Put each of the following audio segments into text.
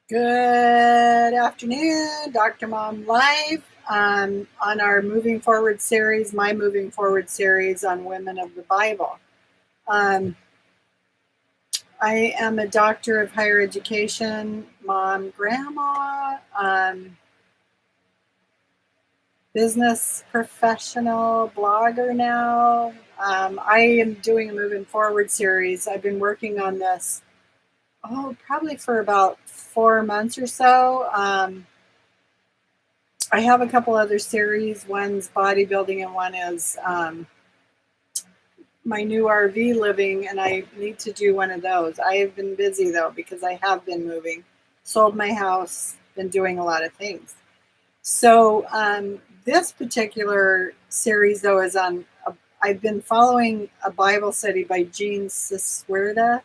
Good afternoon, Dr. Mom Live, on our Moving Forward series, my Moving Forward series on women of the Bible. Um, I am a doctor of higher education, mom, grandma, business professional, blogger now. I am doing a Moving Forward series. I've been working on this, probably for about 4 months or so. I have a couple other series. One's bodybuilding and one is my new RV living, and I need to do one of those. I have been busy though because I have been moving, sold my house, been doing a lot of things. So this particular series though is on, I've been following a Bible study by Jean Syswerda,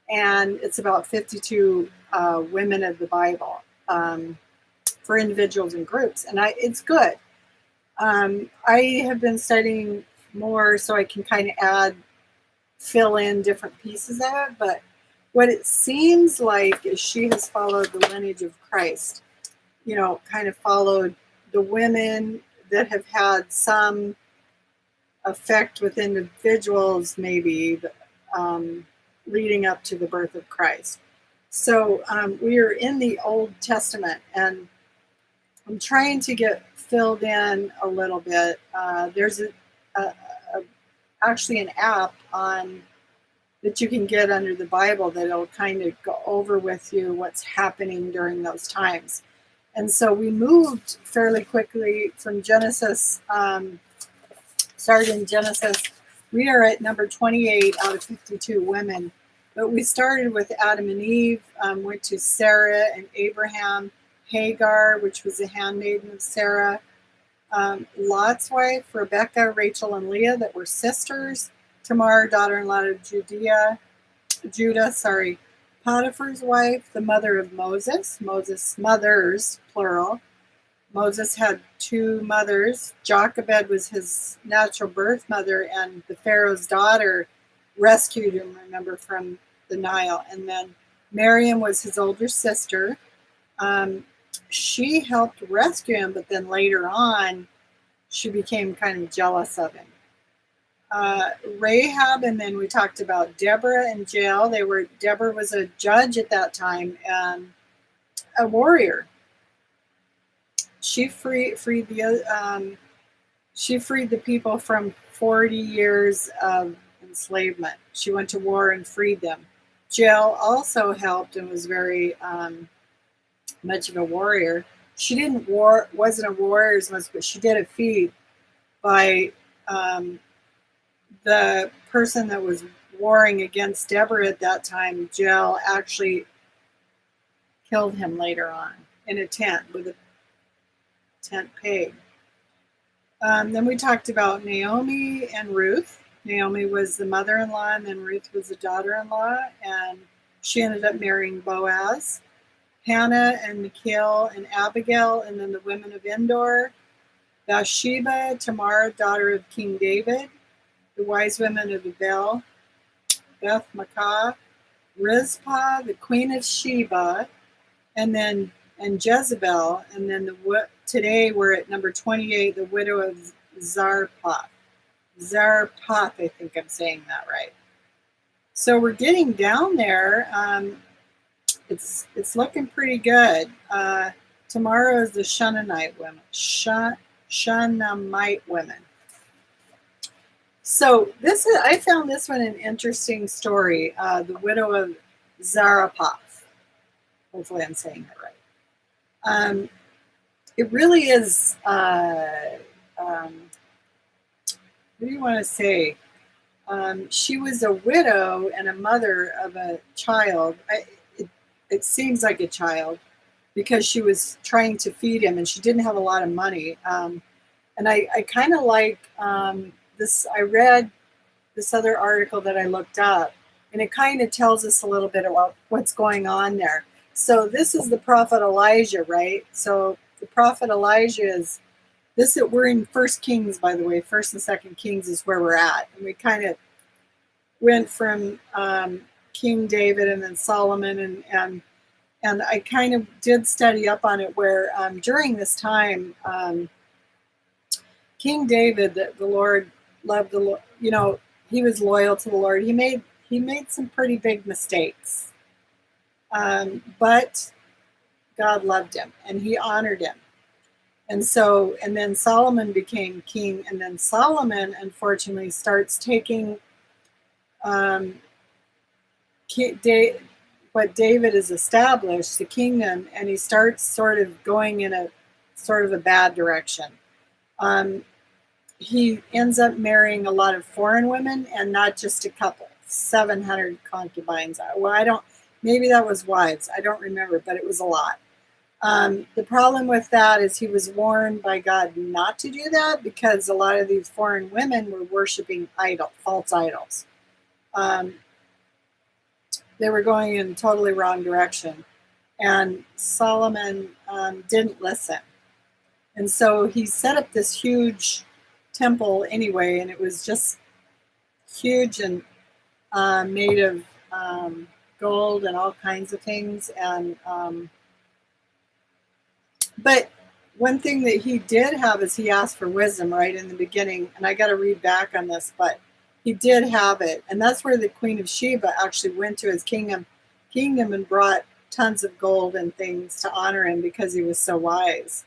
and it's about 52 women of the Bible. For individuals and groups, and it's good. I have been studying more so I can kind of fill in different pieces of it, but what it seems like is she has followed the lineage of Christ, kind of followed the women that have had some effect with individuals, maybe leading up to the birth of Christ. So we are in the Old Testament, and I'm trying to get filled in a little bit. There's actually an app on that you can get under the Bible that'll kind of go over with you what's happening during those times. And so we moved fairly quickly from Genesis. Started in Genesis. We are at number 28 out of 52 women. But we started with Adam and Eve, went to Sarah and Abraham, Hagar, which was a handmaiden of Sarah, Lot's wife, Rebecca, Rachel, and Leah, that were sisters, Tamar, daughter-in-law of Judah, Potiphar's wife, the mother of Moses, mothers, plural. Moses had two mothers. Jochebed was his natural birth mother, and the Pharaoh's daughter rescued him, remember, from the Nile. And then Miriam was his older sister. She helped rescue him, but then later on, she became kind of jealous of him. Rahab, and then we talked about Deborah and Jael. Deborah was a judge at that time and a warrior. She freed the people from 40 years of enslavement. She went to war and freed them. Jael also helped and was very much of a warrior. She wasn't a warrior as much, but she did a feat by the person that was warring against Deborah at that time. Jael actually killed him later on in a tent with a tent peg. Then we talked about Naomi and Ruth. Naomi was the mother-in-law, and then Ruth was the daughter-in-law, and she ended up marrying Boaz. Hannah and Michal and Abigail, and then the women of Endor, Bathsheba, Tamar, daughter of King David, the wise women of Abel, Beth Makkah, Rizpah, the queen of Sheba, and Jezebel, and then today we're at number 28, the widow of Zarephath. Zarephath, I think I'm saying that right. So we're getting down there. It's looking pretty good. Tomorrow is the Shunammite women. Shunammite women. So I found this one an interesting story. The widow of Zarephath. Hopefully I'm saying that right. It really is. What do you want to say? She was a widow and a mother of a child. It seems like a child because she was trying to feed him and she didn't have a lot of money. And I kind of like this. I read this other article that I looked up, and it kind of tells us a little bit about what's going on there. So this is the prophet Elijah, right? So the prophet Elijah we're in 1 Kings, by the way. 1 and 2 Kings is where we're at. And we kind of went from King David and then Solomon, and And I kind of did study up on it where during this time, King David, the Lord loved the Lord, he was loyal to the Lord. He made some pretty big mistakes, but God loved him and he honored him. And then Solomon became king, and then Solomon, unfortunately, starts taking um, what David has established, the kingdom, and he starts sort of going in a sort of a bad direction. He ends up marrying a lot of foreign women, and not just a couple, 700 concubines. Well, maybe that was wives. I don't remember, but it was a lot. The problem with that is he was warned by God not to do that because a lot of these foreign women were worshiping false idols. They were going in a totally wrong direction. And Solomon didn't listen. And so he set up this huge temple anyway, and it was just huge and made of gold and all kinds of things. But one thing that he did have is he asked for wisdom right in the beginning. And I got to read back on this, but he did have it. And that's where the Queen of Sheba actually went to his kingdom and brought tons of gold and things to honor him because he was so wise.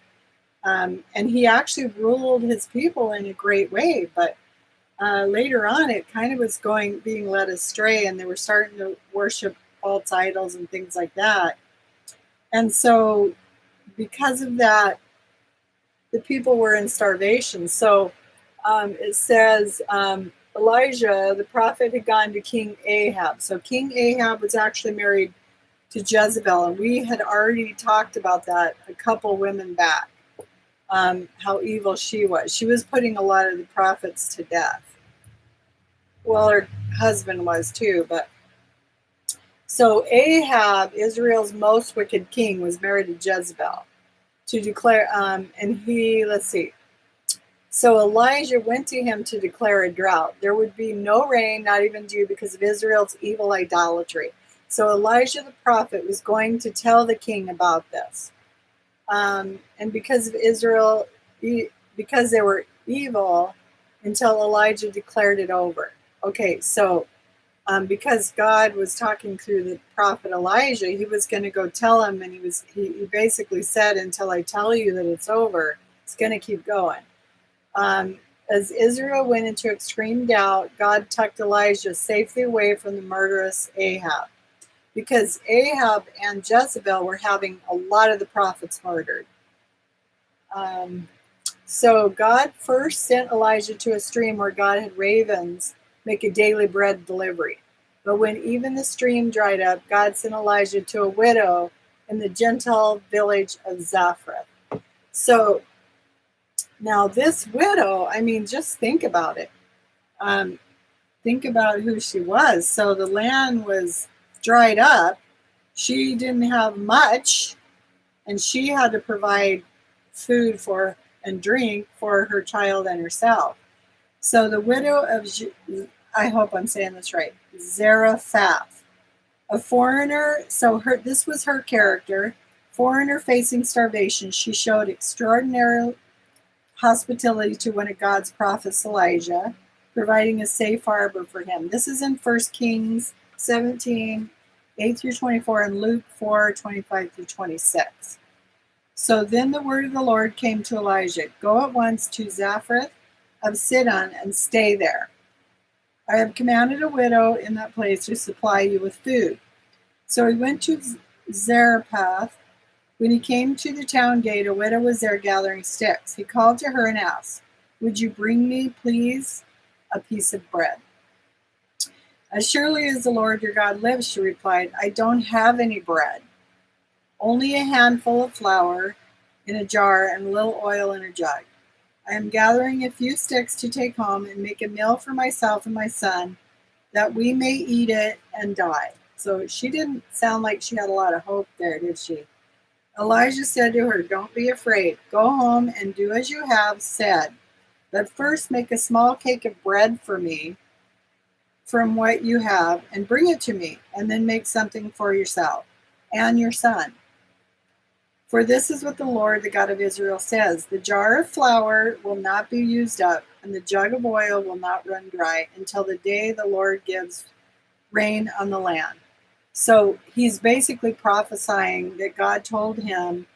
And he actually ruled his people in a great way. But later on, it kind of was being led astray, and they were starting to worship false idols and things like that. And so because of that, the people were in starvation. So it says Elijah, the prophet, had gone to King Ahab. So King Ahab was actually married to Jezebel, and we had already talked about that a couple women back, how evil she was. She was putting a lot of the prophets to death. Well, her husband was too, but so Ahab, Israel's most wicked king, was married to Jezebel to declare, let's see. So Elijah went to him to declare a drought. There would be no rain, not even dew, because of Israel's evil idolatry. So Elijah the prophet was going to tell the king about this. And because of Israel, because they were evil, until Elijah declared it over. Okay, so because God was talking through the prophet Elijah, he was going to go tell him, and he basically said, until I tell you that it's over, it's going to keep going. As Israel went into extreme doubt, God tucked Elijah safely away from the murderous Ahab, because Ahab and Jezebel were having a lot of the prophets murdered. So God first sent Elijah to a stream where God had ravens make a daily bread delivery. But when even the stream dried up, God sent Elijah to a widow in the Gentile village of Zarephath. So now this widow, just think about it. Think about who she was. So the land was dried up. She didn't have much, and she had to provide food and drink for her child and herself. So the widow of, I hope I'm saying this right, Zarephath, a foreigner. So this was her character. Foreigner facing starvation, she showed extraordinary hospitality to one of God's prophets, Elijah, providing a safe harbor for him. This is in 1 Kings 17, 8 through 24, and Luke 4, 25 through 26. So then the word of the Lord came to Elijah, go at once to Zarephath of Sidon and stay there. I have commanded a widow in that place to supply you with food. So he went to Zarephath. When he came to the town gate, a widow was there gathering sticks. He called to her and asked, would you bring me, please, a piece of bread? As surely as the Lord your God lives, she replied, I don't have any bread, only a handful of flour in a jar and a little oil in a jug. I am gathering a few sticks to take home and make a meal for myself and my son, that we may eat it and die. So she didn't sound like she had a lot of hope there, did she? Elijah said to her, don't be afraid. Go home and do as you have said. But first make a small cake of bread for me from what you have and bring it to me, and then make something for yourself. and your son. For this is what the Lord, the God of Israel, says: the jar of flour will not be used up, and the jug of oil will not run dry until the day the Lord gives rain on the land. So he's basically prophesying that God told him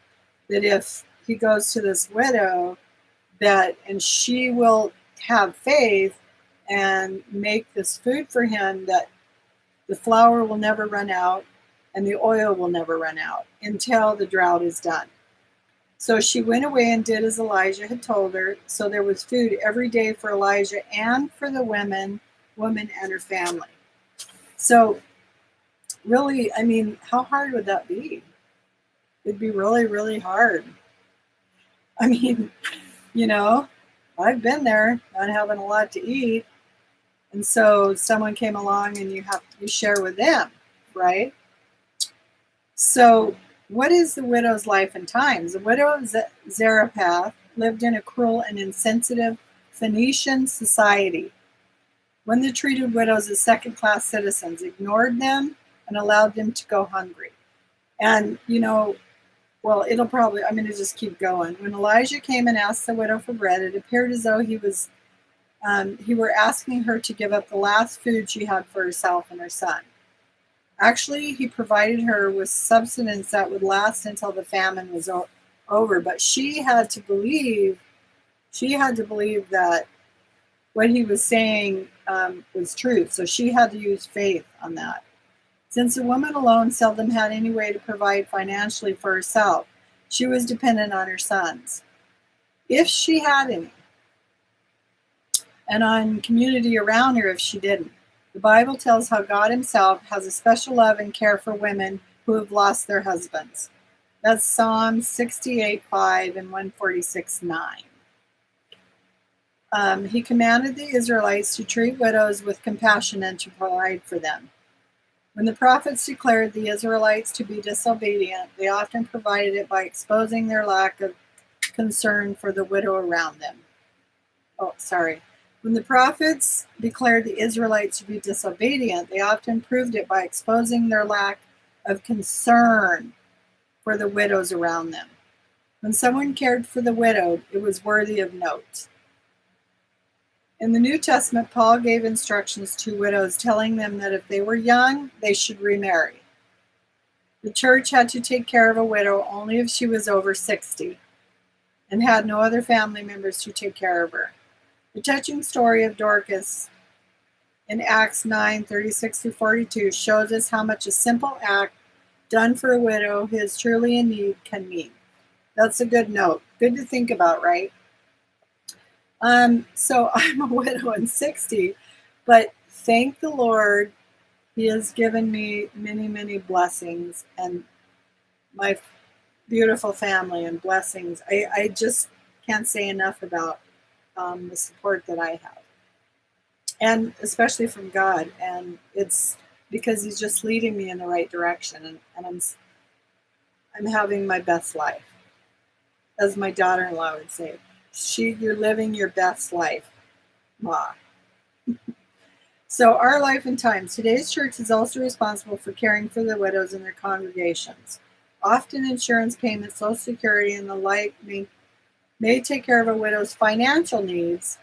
that if he goes to this widow, and she will have faith and make this food for him, that the flour will never run out and the oil will never run out until the drought is done. So she went away and did as Elijah had told her. So there was food every day for Elijah and for the woman and her family. So really, I mean, how hard would that be? It'd be really, really hard. I mean, I've been there, not having a lot to eat. And so someone came along and you share with them, right? So what is the widow's life and times? The widow of Zarephath lived in a cruel and insensitive Phoenician society. When they treated widows as second-class citizens, ignored them, and allowed them to go hungry. And, well, I'm going to just keep going. When Elijah came and asked the widow for bread, it appeared as though he were asking her to give up the last food she had for herself and her son. Actually, he provided her with substance that would last until the famine was over, but she had to believe that what he was saying was true. So she had to use faith on that. Since a woman alone seldom had any way to provide financially for herself, she was dependent on her sons, if she had any, and on community around her if she didn't. The Bible tells how God himself has a special love and care for women who have lost their husbands. That's Psalm 68:5 and 146:9. He commanded the Israelites to treat widows with compassion and to provide for them. When the prophets declared the Israelites to be disobedient, they often provided it by exposing their lack of concern for the widow around them. When the prophets declared the Israelites to be disobedient, they often proved it by exposing their lack of concern for the widows around them. When someone cared for the widowed, it was worthy of note. In the New Testament, Paul gave instructions to widows, telling them that if they were young, they should remarry. The church had to take care of a widow only if she was over 60 and had no other family members to take care of her. The touching story of Dorcas in Acts 9:36-42 shows us how much a simple act done for a widow who is truly in need can mean. That's a good note. Good to think about, right? So I'm a widow and 60, but thank the Lord, he has given me many, many blessings, and my beautiful family and blessings. I just can't say enough about the support that I have, and especially from God. And it's because he's just leading me in the right direction, and I'm having my best life, as my daughter-in-law would say. You're living your best life, Ma. So our life and times. Today's church is also responsible for caring for the widows in their congregations. Often insurance payments, Social Security, and the like may take care of a widow's financial needs,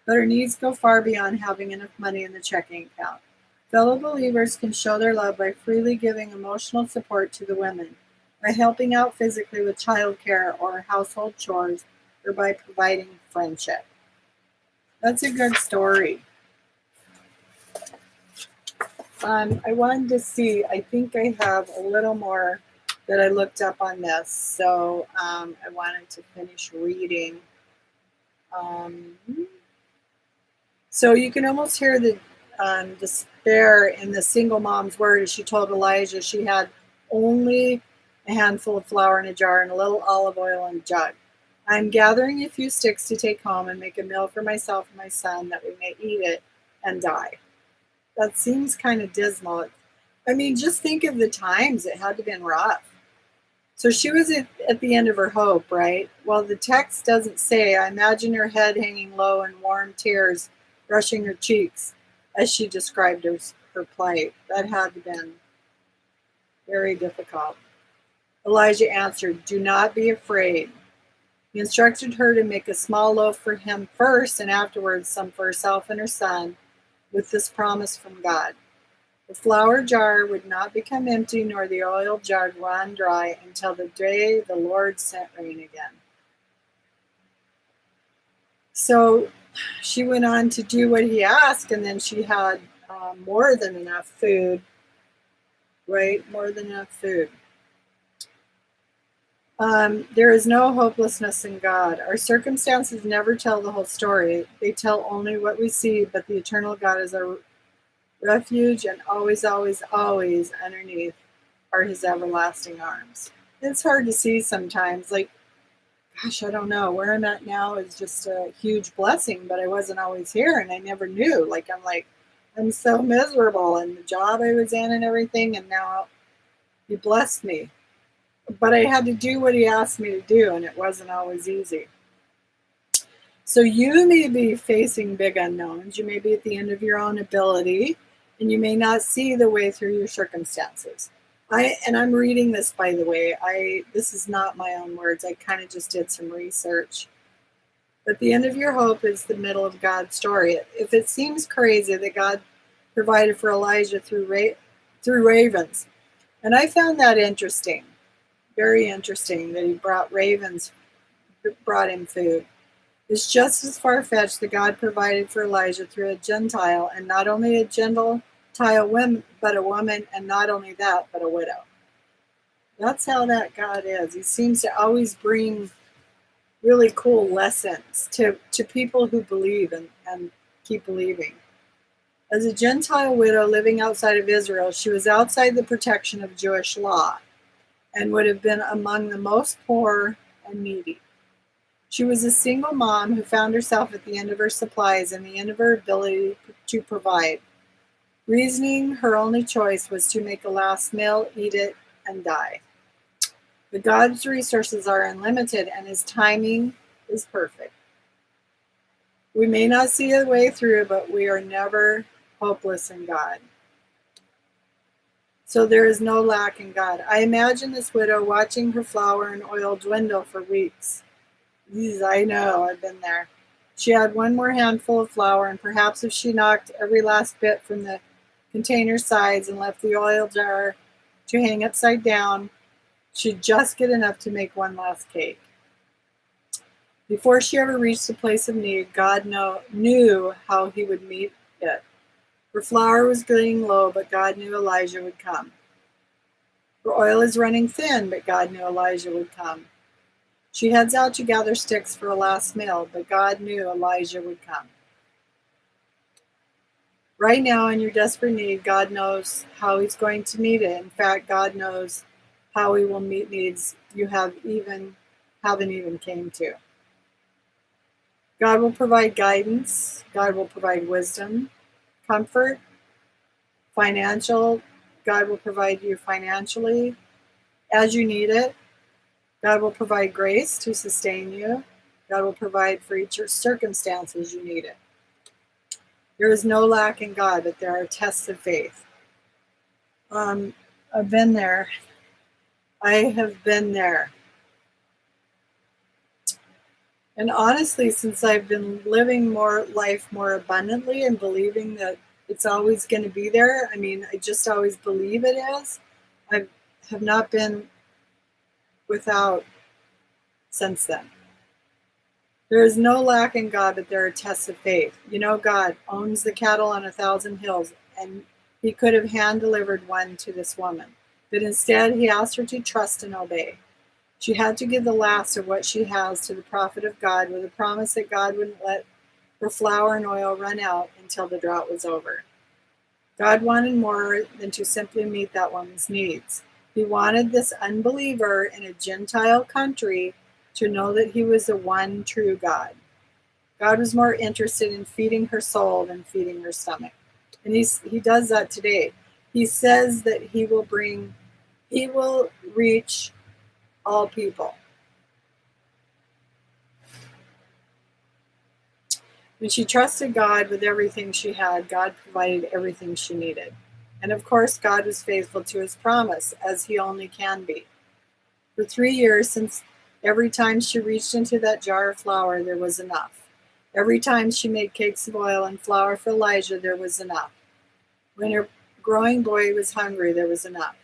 but her needs go far beyond having enough money in the checking account. Fellow believers can show their love by freely giving emotional support to the women, by helping out physically with childcare or household chores, or by providing friendship. That's a good story. I wanted to see, I think I have a little more that I looked up on this, so I wanted to finish reading. So you can almost hear the despair in the single mom's words. She told Elijah she had only a handful of flour in a jar and a little olive oil in a jug. I'm gathering a few sticks to take home and make a meal for myself and my son that we may eat it and die. That seems kind of dismal. I mean, just think of the times. It had to have been rough. So she was at the end of her hope, right? Well, the text doesn't say. I imagine her head hanging low and warm tears brushing her cheeks as she described her plight. That had to have been Very difficult. Elijah answered, "Do not be afraid." He instructed her to make a small loaf for him first, and afterwards some for herself and her son, with this promise from God. The flour jar would not become empty, nor the oil jar run dry, until the day the Lord sent rain again. So she went on to do what he asked, and then she had more than enough food, right? More than enough food. There is no hopelessness in God. Our circumstances never tell the whole story. They tell only what we see, but the eternal God is our refuge, and always, always, always underneath are his everlasting arms. It's hard to see sometimes. Like, gosh, I don't know. Where I'm at now is just a huge blessing, but I wasn't always here, and I never knew. I'm so miserable, and the job I was in and everything, and now he blessed me. But I had to do what he asked me to do, and it wasn't always easy. So you may be facing big unknowns. You may be at the end of your own ability, and you may not see the way through your circumstances. I'm reading this, by the way. This is not my own words. I kind of just did some research. But the end of your hope is the middle of God's story. If it seems crazy that God provided for Elijah through ravens, and I found that interesting, very interesting, that he brought him food. It's just as far-fetched that God provided for Elijah through a Gentile, and not only a Gentile woman, but a woman, and not only that, but a widow. That's how that God is. He seems to always bring really cool lessons to people who believe and keep believing. As a Gentile widow living outside of Israel, she was outside the protection of Jewish law and would have been among the most poor and needy. She was a single mom who found herself at the end of her supplies and the end of her ability to provide. Reasoning her only choice was to make a last meal, eat it, and die. But God's resources are unlimited, and his timing is perfect. We may not see a way through, but we are never hopeless in God. So there is no lack in God. I imagine this widow watching her flour and oil dwindle for weeks. I know, I've been there. She had one more handful of flour, and perhaps if she knocked every last bit from the container sides and left the oil jar to hang upside down, she'd just get enough to make one last cake. Before she ever reached the place of need, God knew how he would meet it. Her flour was getting low, but God knew Elijah would come. Her oil is running thin, but God knew Elijah would come. She heads out to gather sticks for a last meal, but God knew Elijah would come. Right now, in your desperate need, God knows how he's going to meet it. In fact, God knows how he will meet needs you haven't even came to. God will provide guidance. God will provide wisdom, comfort, financial. God will provide you financially as you need it. God will provide grace to sustain you. God will provide for each circumstances you need it. There is no lack in God, but there are tests of faith. I've been there. I have been there. And honestly, since I've been living life more abundantly and believing that it's always going to be there, I just always believe it is, I have not been without since then. There is no lack in God, but there are tests of faith. God owns the cattle on 1,000 hills, and he could have hand-delivered one to this woman. But instead, he asked her to trust and obey. She had to give the last of what she has to the prophet of God with a promise that God wouldn't let her flour and oil run out until the drought was over. God wanted more than to simply meet that woman's needs. He wanted this unbeliever in a Gentile country to know that he was the one true God. God was more interested in feeding her soul than feeding her stomach. And he does that today. He says that he will reach all people. When she trusted God with everything she had, God provided everything she needed. And of course, God was faithful to his promise, as he only can be. For 3 years, since every time she reached into that jar of flour, there was enough. Every time she made cakes of oil and flour for Elijah, there was enough. When her growing boy was hungry, there was enough.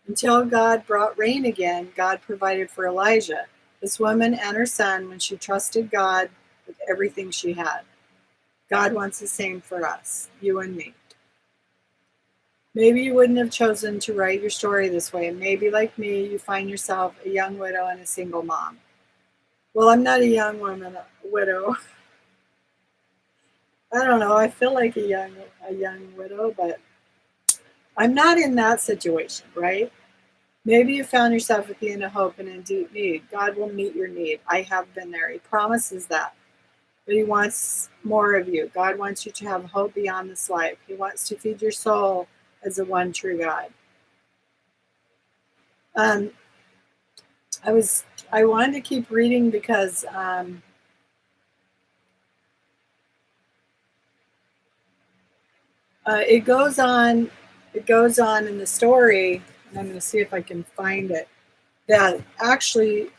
Until God brought rain again, God provided for Elijah, this woman, and her son when she trusted God with everything she had. God wants the same for us, you and me. Maybe you wouldn't have chosen to write your story this way. Maybe, like me, you find yourself a young widow and a single mom. Well, I'm not a young woman, a widow. I don't know. I feel like a young widow, but I'm not in that situation, right? Maybe you found yourself at the end of hope and in deep need. God will meet your need. I have been there. He promises that. But he wants more of you. God wants you to have hope beyond this life. He wants to feed your soul as the one true God. I wanted to keep reading because it goes on in the story, and I'm going to see if I can find it, that actually,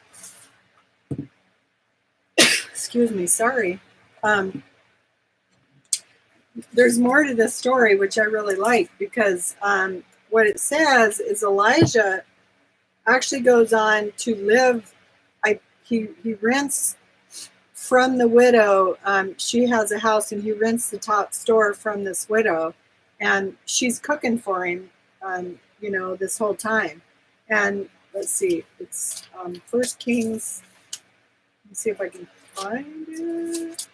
excuse me, sorry, there's more to this story, which I really like, because what it says is Elijah actually goes on to live. He rents from the widow. She has a house, and he rents the top store from this widow, and she's cooking for him, this whole time. And let's see, it's First Kings. Let's see if I can find it.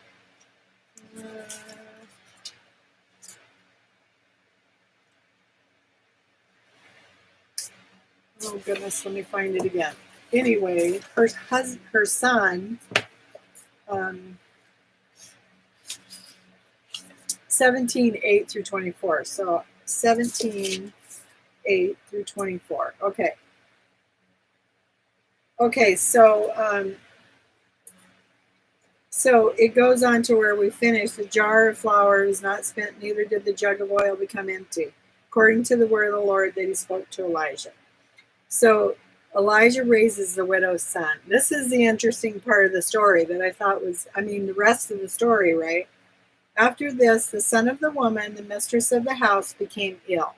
Oh goodness, let me find it again. Anyway, her son, 17:8 through 24. So 17:8 through 24. Okay, so it goes on to where we finish. The jar of flour was not spent, neither did the jug of oil become empty, according to the word of the Lord that he spoke to Elijah. So Elijah raises the widow's son. This is the interesting part of the story that I thought was, the rest of the story, right? After this, the son of the woman, the mistress of the house, became ill.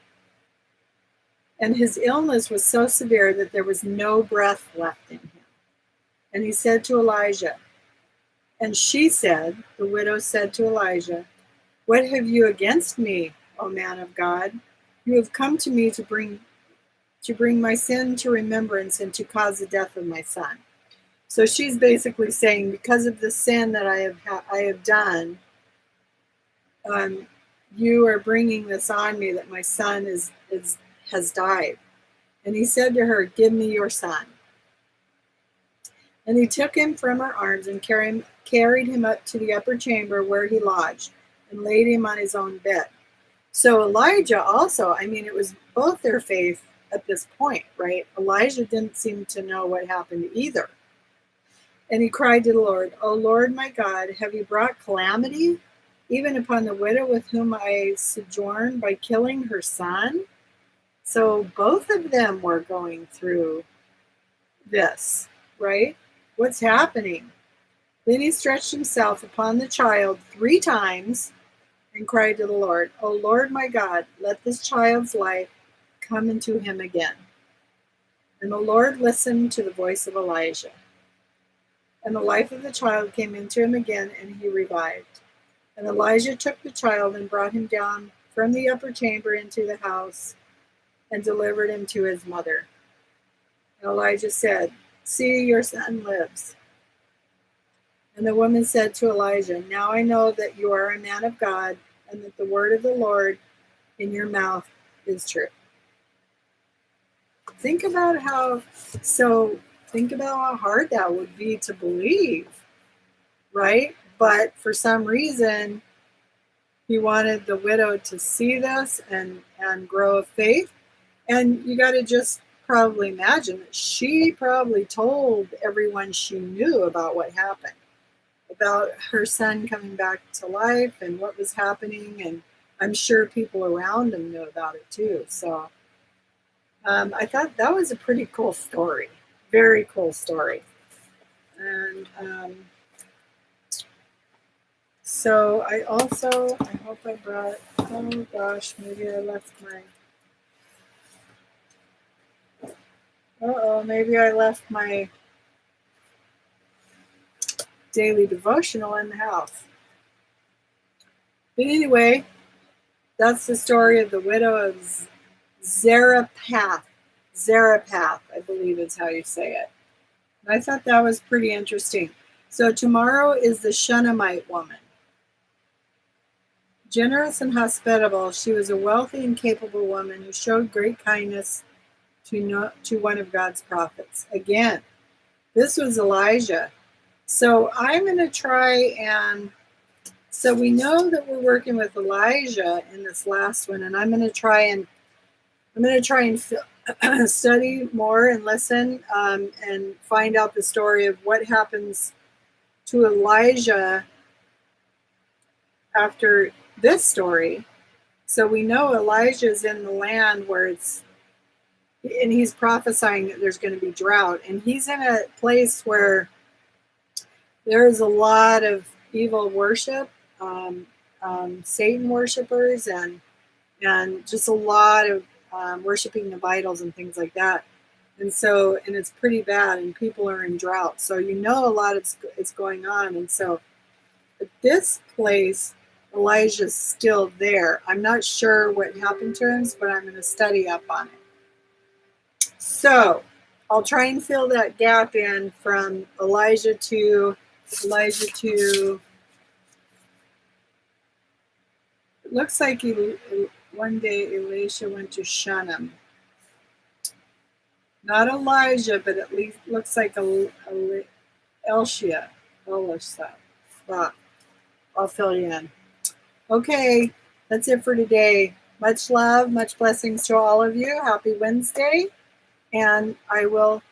And his illness was so severe that there was no breath left in him. And he said to Elijah, and she said, the widow said to Elijah, what have you against me, O man of God? You have come to me to bring my sin to remembrance and to cause the death of my son. So she's basically saying, because of the sin that I have done, you are bringing this on me, that my son has died. And he said to her, give me your son. And he took him from her arms and carried him up to the upper chamber where he lodged, and laid him on his own bed. So Elijah also, it was both their faith at this point, right? Elijah didn't seem to know what happened either. And he cried to the Lord, O Lord my God, have you brought calamity even upon the widow with whom I sojourn by killing her son? So both of them were going through this, right? What's happening? Then he stretched himself upon the child 3 times and cried to the Lord, O Lord my God, let this child's life come into him again. And the Lord listened to the voice of Elijah. And the life of the child came into him again, and he revived. And Elijah took the child and brought him down from the upper chamber into the house and delivered him to his mother. And Elijah said, see, your son lives. And the woman said to Elijah, now I know that you are a man of God, and that the word of the Lord in your mouth is true. Think about how hard that would be to believe, right? But for some reason, he wanted the widow to see this and grow a faith. And you got to just probably imagine that she probably told everyone she knew about what happened, about her son coming back to life and what was happening. And I'm sure people around him knew about it too. So I thought that was a pretty cool story. Very cool story. And so I hope I brought, oh gosh, maybe I left maybe I left my daily devotional in the house. But anyway, that's the story of the widow of Zarephath. Zarephath, I believe is how you say it. And I thought that was pretty interesting. So tomorrow is the Shunammite woman. Generous and hospitable, she was a wealthy and capable woman who showed great kindness to one of God's prophets. Again, this was Elijah. So I'm going to try and, so we know that we're working with Elijah in this last one, and I'm going to try and study more and listen and find out the story of what happens to Elijah after this story. So we know Elijah's in the land where and he's prophesying that there's going to be drought, and he's in a place where there's a lot of evil worship, Satan worshipers, and just a lot of worshiping of idols and things like that. And so, and it's pretty bad, and people are in drought. So you know a lot is going on. And so at this place, Elijah's still there. I'm not sure what happened to him, but I'm going to study up on it. So I'll try and fill that gap in from Elijah to it looks like one day Elisha went to Shunem. Not Elijah, but at least looks like Elisha. Well, I'll fill you in. Okay, that's it for today. Much love, much blessings to all of you. Happy Wednesday, and I will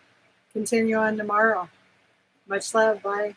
continue on tomorrow. Much love. Bye.